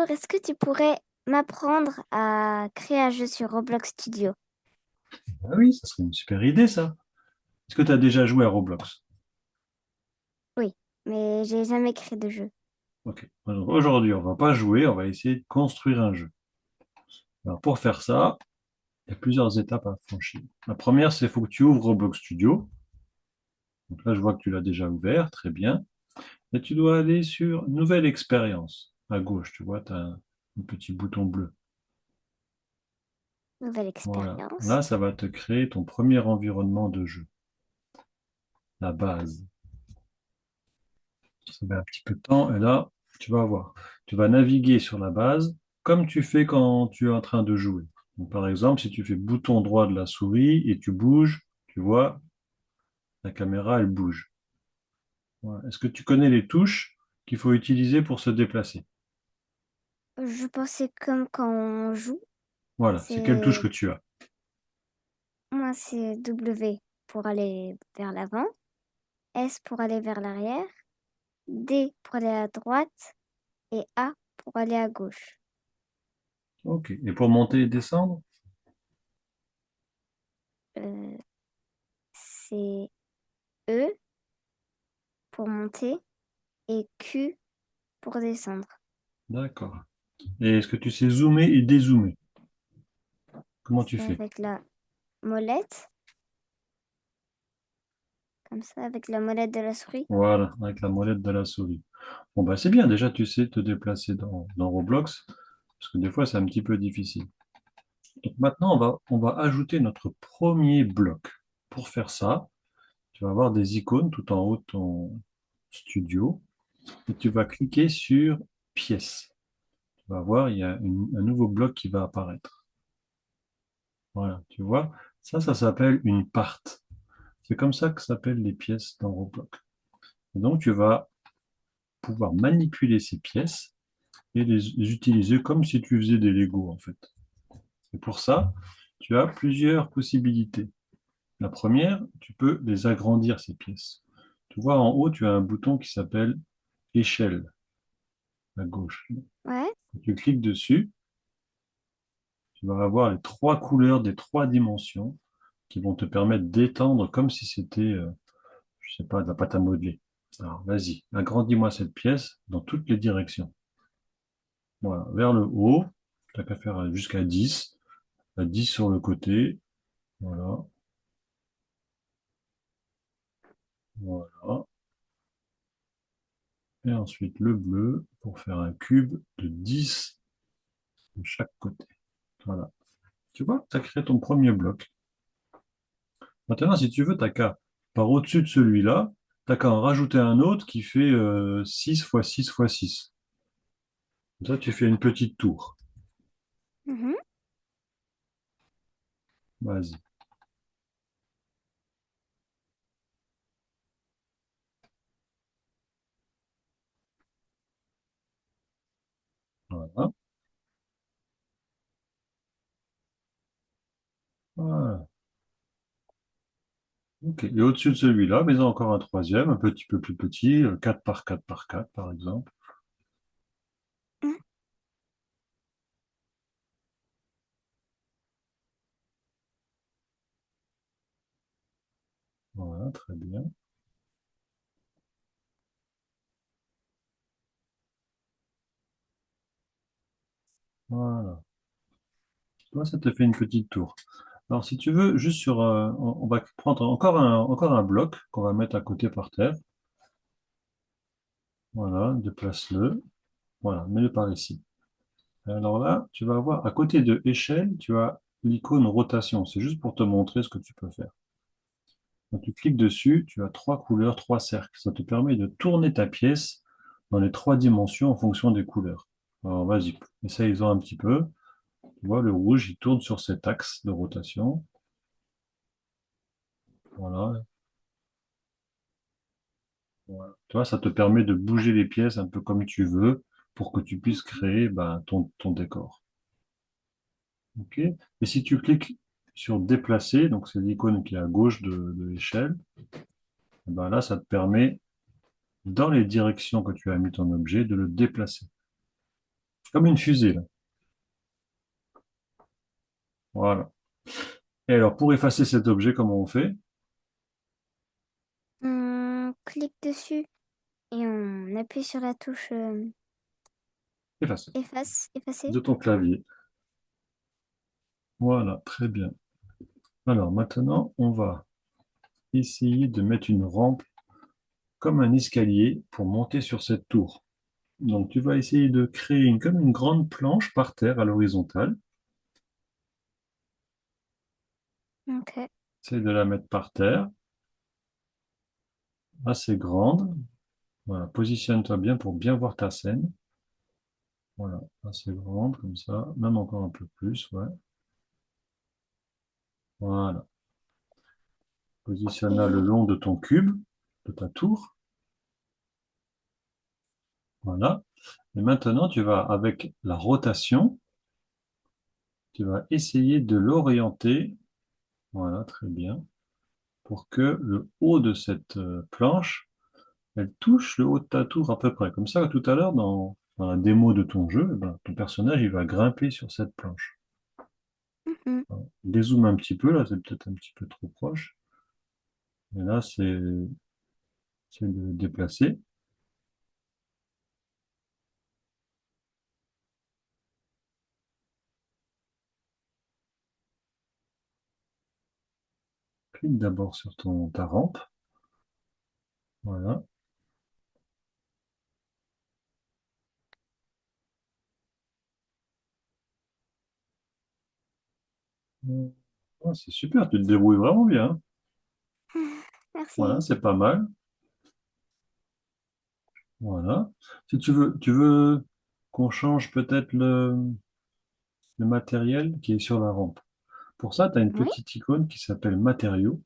Bonjour, est-ce que tu pourrais m'apprendre à créer un jeu sur Roblox Studio? Ah oui, ça serait une super idée, ça. Est-ce que tu as déjà joué à Roblox? Oui, mais j'ai jamais créé de jeu. Ok. Alors, aujourd'hui, on va pas jouer, on va essayer de construire un jeu. Alors, pour faire ça, il y a plusieurs étapes à franchir. La première, c'est qu'il faut que tu ouvres Roblox Studio. Donc là, je vois que tu l'as déjà ouvert, très bien. Et tu dois aller sur Nouvelle expérience. À gauche, tu vois, tu as un petit bouton bleu. Nouvelle Voilà. expérience. Là, ça va te créer ton premier environnement de jeu, la base. Ça met un petit peu de temps et là, tu vas voir. Tu vas naviguer sur la base comme tu fais quand tu es en train de jouer. Donc, par exemple, si tu fais bouton droit de la souris et tu bouges, tu vois, la caméra, elle bouge. Voilà. Est-ce que tu connais les touches qu'il faut utiliser pour se déplacer? Je pensais comme quand on joue, Voilà, c'est quelle touche c'est que tu as? moi c'est W pour aller vers l'avant, S pour aller vers l'arrière, D pour aller à droite et A pour aller à gauche. Ok. Et pour monter et descendre? Euh, c'est E pour monter et Q pour descendre. D'accord. Et est-ce que tu sais zoomer et dézoomer? Comment tu C'est fais? avec la molette, comme ça, avec la molette de la souris. Voilà, avec la molette de la souris. Bon, bah c'est bien, déjà tu sais te déplacer dans Roblox, parce que des fois c'est un petit peu difficile. Donc maintenant, on va ajouter notre premier bloc. Pour faire ça, tu vas avoir des icônes tout en haut de ton studio et tu vas cliquer sur pièces. Tu vas voir, il y a un nouveau bloc qui va apparaître. Voilà, tu vois, ça s'appelle une part. C'est comme ça que s'appellent les pièces dans Roblox. Et donc, tu vas pouvoir manipuler ces pièces et les utiliser comme si tu faisais des Lego, en fait. Et pour ça, tu as plusieurs possibilités. La première, tu peux les agrandir, ces pièces. Tu vois, en haut, tu as un bouton qui s'appelle échelle, à gauche. Ouais. Quand tu cliques dessus, tu vas avoir les trois couleurs des trois dimensions qui vont te permettre d'étendre comme si c'était, je sais pas, de la pâte à modeler. Alors, vas-y, agrandis-moi cette pièce dans toutes les directions. Voilà, vers le haut, tu n'as qu'à faire jusqu'à 10, à 10 sur le côté. Voilà, voilà. Et ensuite le bleu pour faire un cube de 10 de chaque côté. Voilà. Tu vois, tu as créé ton premier bloc. Maintenant, si tu veux, tu qu'à, par au-dessus de celui-là, tu qu'à en rajouter un autre qui fait 6 fois 6 fois 6. Comme ça, tu fais une petite tour. Mhm. Vas-y. Voilà. Voilà. Ok. Et au-dessus de celui-là, mais encore un troisième, un petit peu plus petit, 4 par 4 par 4, par exemple. Mhm. Voilà, très bien. Voilà. Toi, ça te fait une petite tour. Alors, si tu veux, juste sur, on va prendre encore un bloc qu'on va mettre à côté par terre. Voilà, déplace-le. Voilà, mets-le par ici. Alors là, tu vas voir, à côté de échelle, tu as l'icône rotation. C'est juste pour te montrer ce que tu peux faire. Quand tu cliques dessus, tu as trois couleurs, trois cercles. Ça te permet de tourner ta pièce dans les trois dimensions en fonction des couleurs. Alors vas-y, essaye-en un petit peu. Tu vois, le rouge, il tourne sur cet axe de rotation. Voilà. Voilà. Tu vois, ça te permet de bouger les pièces un peu comme tu veux pour que tu puisses créer ben, ton décor. OK? Et si tu cliques sur déplacer, donc c'est l'icône qui est à gauche de l'échelle, ben là, ça te permet, dans les directions que tu as mis ton objet, de le déplacer. Comme une fusée, là. Voilà. Et alors, pour effacer cet objet, comment on fait? On clique dessus et on appuie sur la touche Effacer. effacer. De ton clavier. Voilà, très bien. Alors, maintenant, on va essayer de mettre une rampe comme un escalier pour monter sur cette tour. Donc, tu vas essayer de créer comme une grande planche par terre à l'horizontale. Ok. Essaye de la mettre par terre, assez grande. Voilà, positionne-toi bien pour bien voir ta scène. Voilà, assez grande comme ça, même encore un peu plus, ouais. Voilà. Positionne-la le Et long de ton cube, de ta tour. Voilà. Et maintenant, tu vas, avec la rotation, tu vas essayer de l'orienter. Voilà, très bien. Pour que le haut de cette planche, elle touche le haut de ta tour à peu près. Comme ça, tout à l'heure, dans la démo de ton jeu, eh ben, ton personnage, il va grimper sur cette planche. mhm. Voilà. Dézoome un petit peu, là, c'est peut-être un petit peu trop proche. Et là, c'est de déplacer. Clique d'abord sur ta rampe. Voilà. Ah, c'est super, tu te débrouilles vraiment bien, hein. Voilà, Merci. c'est pas mal. Voilà. Si tu veux qu'on change peut-être le matériel qui est sur la rampe. Pour ça, tu as une Oui, petite icône qui s'appelle matériaux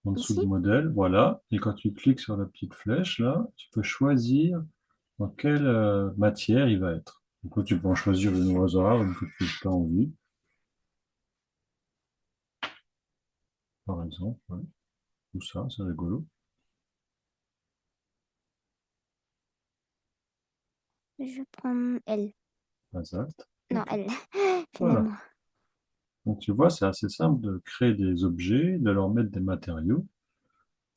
en dessous du ici. modèle. Voilà. Et quand tu cliques sur la petite flèche, là, tu peux choisir dans quelle matière il va être. Donc, là, tu peux en choisir une au hasard, une que tu as envie, par exemple. Ouais. Tout ça, c'est rigolo. Je prends elle. Exact. Non, Ok. elle, Voilà. finalement. Donc tu vois, c'est assez simple de créer des objets, de leur mettre des matériaux,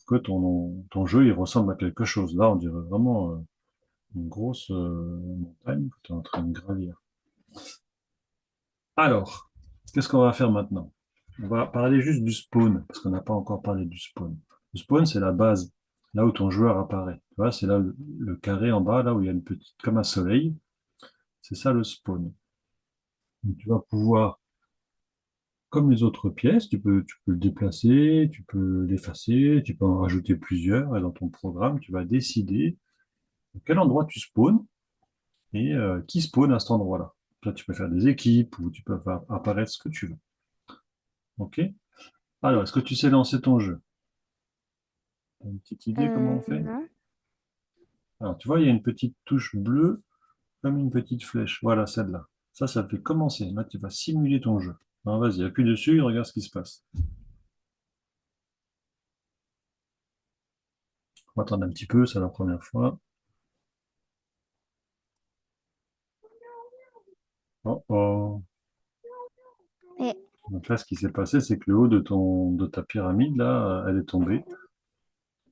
que ton jeu il ressemble à quelque chose. Là, on dirait vraiment une grosse montagne que tu es en train de gravir. Alors, qu'est-ce qu'on va faire maintenant? On va parler juste du spawn, parce qu'on n'a pas encore parlé du spawn. Le spawn, c'est la base, là où ton joueur apparaît. Tu vois, c'est là le carré en bas, là où il y a une petite, comme un soleil. C'est ça le spawn. Donc, tu vas pouvoir, comme les autres pièces, tu peux le déplacer, tu peux l'effacer, tu peux en rajouter plusieurs. Et dans ton programme, tu vas décider à quel endroit tu spawns et qui spawn à cet endroit-là. Là, tu peux faire des équipes ou tu peux faire apparaître ce que tu veux. OK? Alors, est-ce que tu sais lancer ton jeu? T'as une petite idée comment on fait? Non. Alors, tu vois, il y a une petite touche bleue comme une petite flèche. Voilà, celle-là. Ça fait commencer. Là, tu vas simuler ton jeu. Alors, vas-y, appuie dessus et regarde ce qui se passe. On va attendre un petit peu, c'est la première fois. Oh oh. Et Donc là, ce qui s'est passé, c'est que le haut de ta pyramide, là, elle est tombée.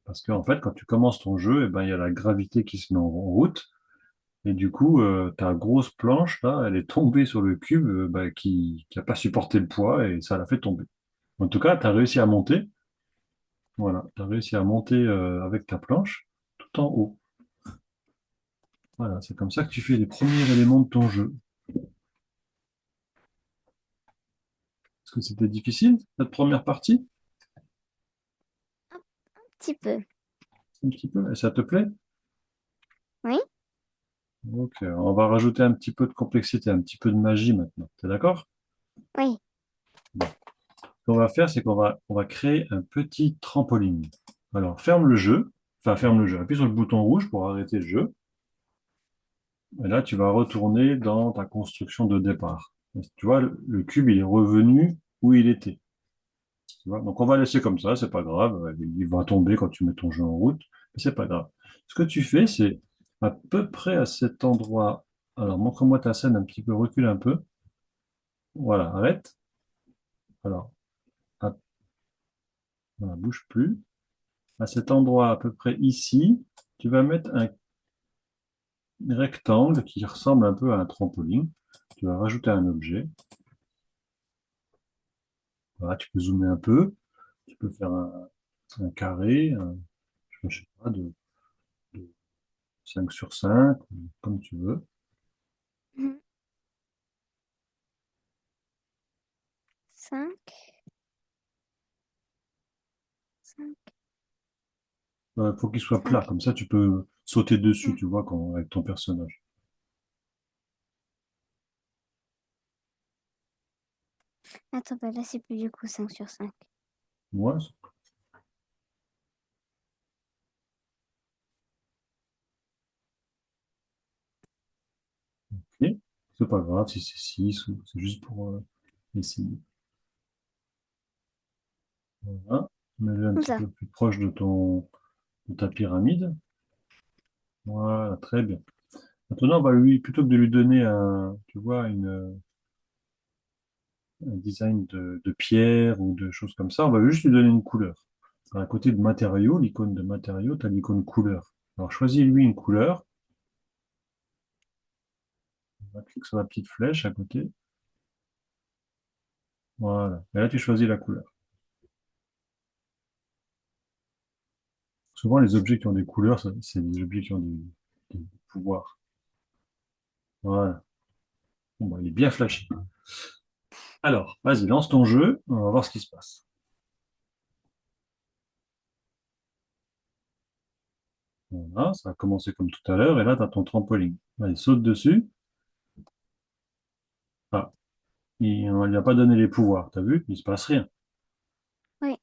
Parce qu'en fait, quand tu commences ton jeu, eh ben, il y a la gravité qui se met en route. Et du coup, ta grosse planche, là, elle est tombée sur le cube bah, qui a pas supporté le poids et ça l'a fait tomber. En tout cas, tu as réussi à monter. Voilà, tu as réussi à monter avec ta planche tout en haut. Voilà, c'est comme ça que tu fais les premiers éléments de ton jeu. Est-ce que c'était difficile, cette première partie? un petit peu. Un petit peu. Et ça te plaît? Oui, Donc, on va rajouter un petit peu de complexité, un petit peu de magie maintenant. T'es d'accord? oui. Bon. Ce qu'on va faire, c'est qu'on va créer un petit trampoline. Alors, ferme le jeu. Enfin, ferme le jeu. Appuie sur le bouton rouge pour arrêter le jeu. Et là, tu vas retourner dans ta construction de départ. Tu vois, le cube, il est revenu où il était. Tu vois. Donc, on va laisser comme ça, c'est pas grave. Il va tomber quand tu mets ton jeu en route, mais c'est pas grave. Ce que tu fais, c'est à peu près à cet endroit. Alors, montre-moi ta scène un petit peu, recule un peu. Voilà, arrête. Alors, hop, voilà, bouge plus. À cet endroit, à peu près ici, tu vas mettre un rectangle qui ressemble un peu à un trampoline. Tu vas rajouter un objet. Voilà, tu peux zoomer un peu. Tu peux faire un carré, je sais pas, de 5 sur 5, comme tu veux. Mhm. 5, 5, Il faut qu'il soit plat, 5. comme ça tu peux sauter dessus, Hmm. tu vois, avec ton personnage. Attends, bah là, c'est plus du coup 5 sur 5. Moi, ok. C'est pas grave si c'est 6 ou c'est juste pour essayer. Voilà. Mets-le un Comme petit ça. peu plus proche de ta pyramide. Voilà, très bien. Maintenant, on va lui, plutôt que de lui donner tu vois, un design de pierre ou de choses comme ça, on va juste lui donner une couleur. À côté de matériaux, l'icône de matériaux, tu as l'icône couleur. Alors, choisis-lui une couleur. On va cliquer sur la petite flèche à côté. Voilà. Et là, tu choisis la couleur. Souvent, les objets qui ont des couleurs, c'est des objets qui ont des pouvoirs. Voilà. Bon, bah, il est bien flashy. Alors, vas-y, lance ton jeu. On va voir ce qui se passe. Voilà, ça va commencer comme tout à l'heure. Et là, tu as ton trampoline. Allez, saute dessus. Ah, on lui a pas donné les pouvoirs. T'as vu? Il se passe rien. Oui.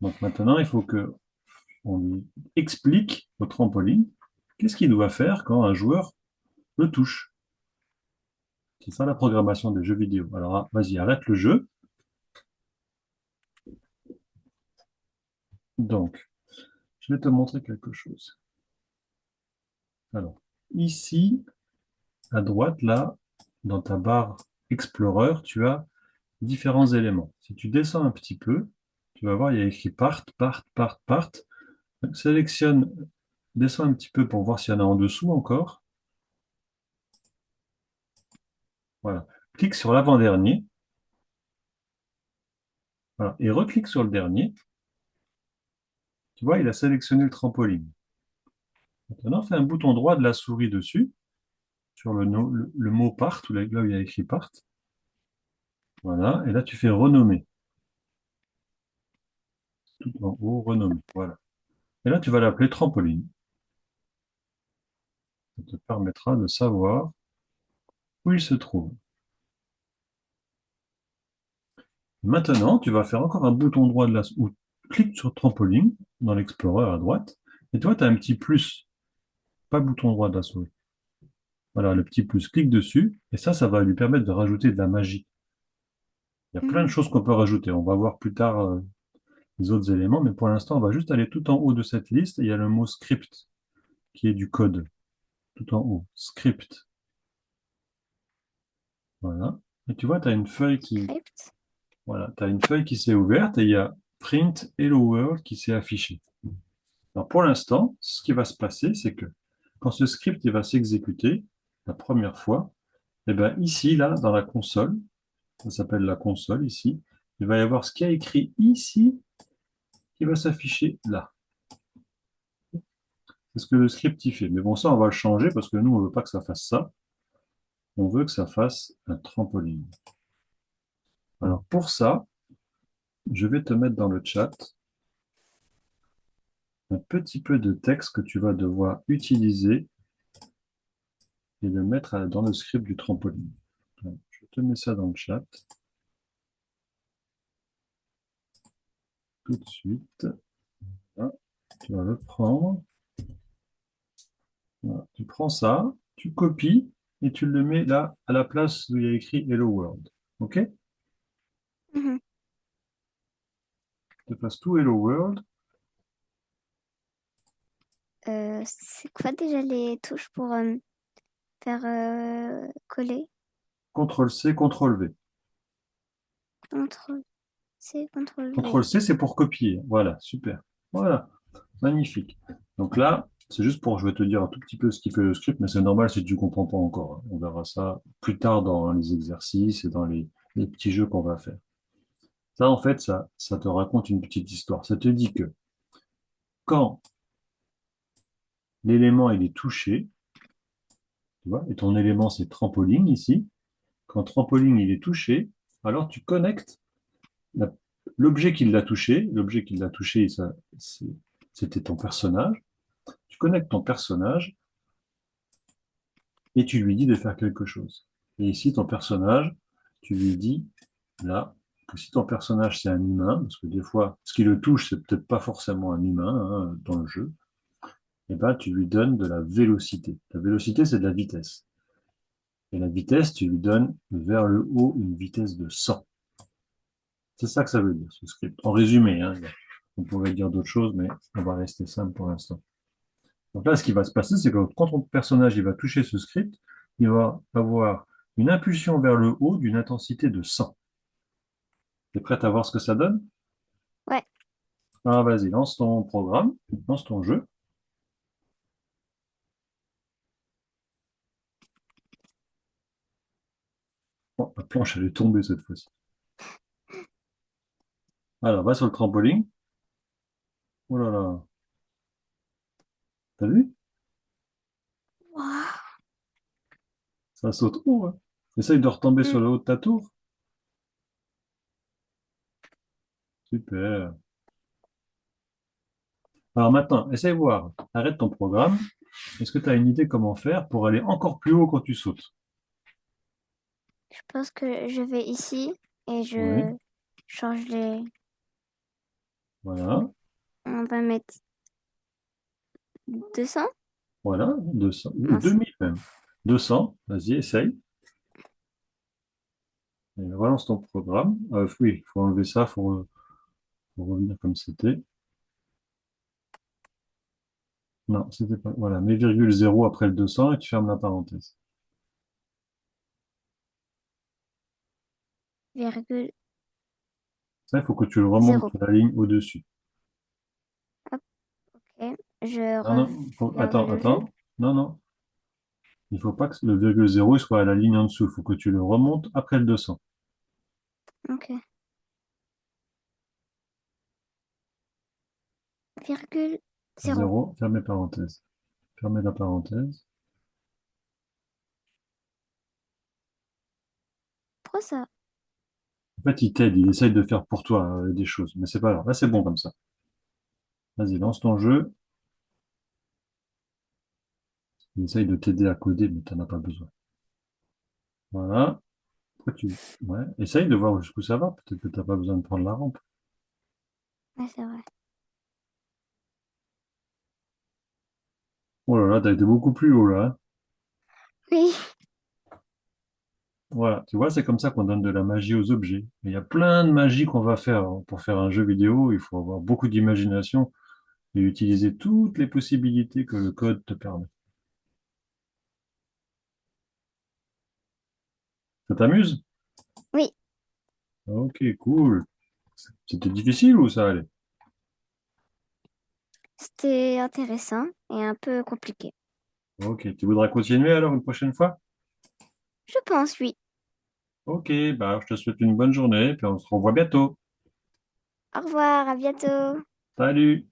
Donc maintenant, il faut que on lui explique au trampoline qu'est-ce qu'il doit faire quand un joueur le touche. C'est ça la programmation des jeux vidéo. Alors, vas-y, arrête le jeu. Donc, je vais te montrer quelque chose. Alors, ici, à droite, là, dans ta barre Explorer, tu as différents éléments. Si tu descends un petit peu, tu vas voir, il y a écrit Part, Part, Part, Part. Donc, sélectionne, descends un petit peu pour voir s'il y en a en dessous encore. Voilà. Clique sur l'avant-dernier. Voilà. Et reclique sur le dernier. Tu vois, il a sélectionné le trampoline. Maintenant, fais un bouton droit de la souris dessus, sur le mot Part, là où il y a écrit Part. Voilà. Et là, tu fais renommer. Tout en haut, renommer. Voilà. Et là, tu vas l'appeler trampoline. Ça te permettra de savoir où il se trouve. Maintenant, tu vas faire encore un bouton droit de la ou clique sur trampoline dans l'Explorer à droite. Et toi, tu as un petit plus, pas bouton droit de la souris. Voilà, le petit plus, clique dessus. Et ça va lui permettre de rajouter de la magie. Il y a plein de Mhm. choses qu'on peut rajouter. On va voir plus tard les autres éléments, mais pour l'instant, on va juste aller tout en haut de cette liste. Et il y a le mot script qui est du code. Tout en haut. Script. Voilà. Et tu vois, tu as une feuille Script. voilà, tu une feuille qui s'est ouverte et il y a Print Hello World qui s'est affiché. Alors pour l'instant, ce qui va se passer, c'est que quand ce script il va s'exécuter la première fois, et bien ici, là, dans la console, ça s'appelle la console ici, il va y avoir ce qui a écrit ici qui va s'afficher là. C'est ce que le script y fait. Mais bon, ça, on va le changer parce que nous, on ne veut pas que ça fasse ça. On veut que ça fasse un trampoline. Alors pour ça, je vais te mettre dans le chat un petit peu de texte que tu vas devoir utiliser et le mettre dans le script du trampoline. Donc, je te mets ça dans le chat tout de suite. Là, tu vas le prendre. Voilà. Tu prends ça, tu copies et tu le mets là à la place où il y a écrit Hello World. OK? Mhm. Tu fasses tout Hello World. C'est quoi déjà les touches pour faire coller. CTRL-C, CTRL-V. CTRL C, CTRL V. CTRL-C, c'est pour copier. Voilà, super. Voilà, magnifique. Donc là, c'est juste pour, je vais te dire un tout petit peu ce qui fait le script, mais c'est normal si tu ne comprends pas encore, hein. On verra ça plus tard dans les exercices et dans les petits jeux qu'on va faire. Ça, en fait, ça te raconte une petite histoire. Ça te dit que quand l'élément il est touché, tu vois, et ton élément c'est trampoline ici, quand trampoline il est touché, alors tu connectes la- l'objet qui l'a touché, c'était ton personnage. Tu connectes ton personnage et tu lui dis de faire quelque chose. Et ici, ton personnage, tu lui dis là, que si ton personnage c'est un humain, parce que des fois, ce qui le touche, c'est peut-être pas forcément un humain hein, dans le jeu, et ben tu lui donnes de la vélocité. La vélocité, c'est de la vitesse. Et la vitesse, tu lui donnes vers le haut une vitesse de 100. C'est ça que ça veut dire, ce script. En résumé, hein, on pourrait dire d'autres choses, mais on va rester simple pour l'instant. Donc là, ce qui va se passer, c'est que quand ton personnage il va toucher ce script, il va avoir une impulsion vers le haut d'une intensité de 100. T'es prête à voir ce que ça donne? Ouais. Ah, vas-y, lance ton programme, lance ton jeu. Oh, la planche, elle est tombée cette fois-ci. Alors, va sur le trampoline. Oh là là, t'as vu? Waouh. Ça saute haut, hein. Essaye de retomber Hmm, sur le haut de ta tour. Super. Alors maintenant, essaye de voir. Arrête ton programme. Est-ce que tu as une idée comment faire pour aller encore plus haut quand tu sautes? Je pense que je vais ici et Oui, je change les. voilà. On va mettre 200. Voilà, 200, ou Mince. 2000 même. 200, vas-y, essaye. Et relance ton programme. Oui, il faut enlever ça, faut revenir comme c'était. Non, c'était pas. Voilà, mets virgule zéro après le 200 et tu fermes la parenthèse. Virgule Ça, il faut que tu le remontes 0. sur la ligne au-dessus. Hop, ok. Je Non, non, regarde attends, le jeu. attends. Non, non. Il faut pas que le virgule zéro il soit à la ligne en dessous. Il faut que tu le remontes après le 200. Ok. Virgule 0. Zéro, fermez parenthèse. Fermez la parenthèse. Pourquoi ça? En fait, il t'aide, il essaye de faire pour toi des choses, mais c'est pas grave. Là, c'est bon comme ça. Vas-y, lance ton jeu. Il essaye de t'aider à coder, mais t'en as pas besoin. Voilà. Pourquoi tu... Ouais. Essaye de voir jusqu'où ça va. Peut-être que t'as pas besoin de prendre la rampe. Ouais, c'est vrai. Oh là là, t'as été beaucoup plus haut là, hein. Oui. Voilà. Tu vois, c'est comme ça qu'on donne de la magie aux objets. Mais il y a plein de magie qu'on va faire, hein. Pour faire un jeu vidéo, il faut avoir beaucoup d'imagination et utiliser toutes les possibilités que le code te permet. Ça t'amuse? Oui. Ok, cool. C'était difficile ou ça allait? C'était intéressant et un peu compliqué. Ok, tu voudras continuer alors une prochaine fois? Je pense, oui. Ok, bah je te souhaite une bonne journée, puis on se revoit bientôt. Au revoir, à bientôt. Salut!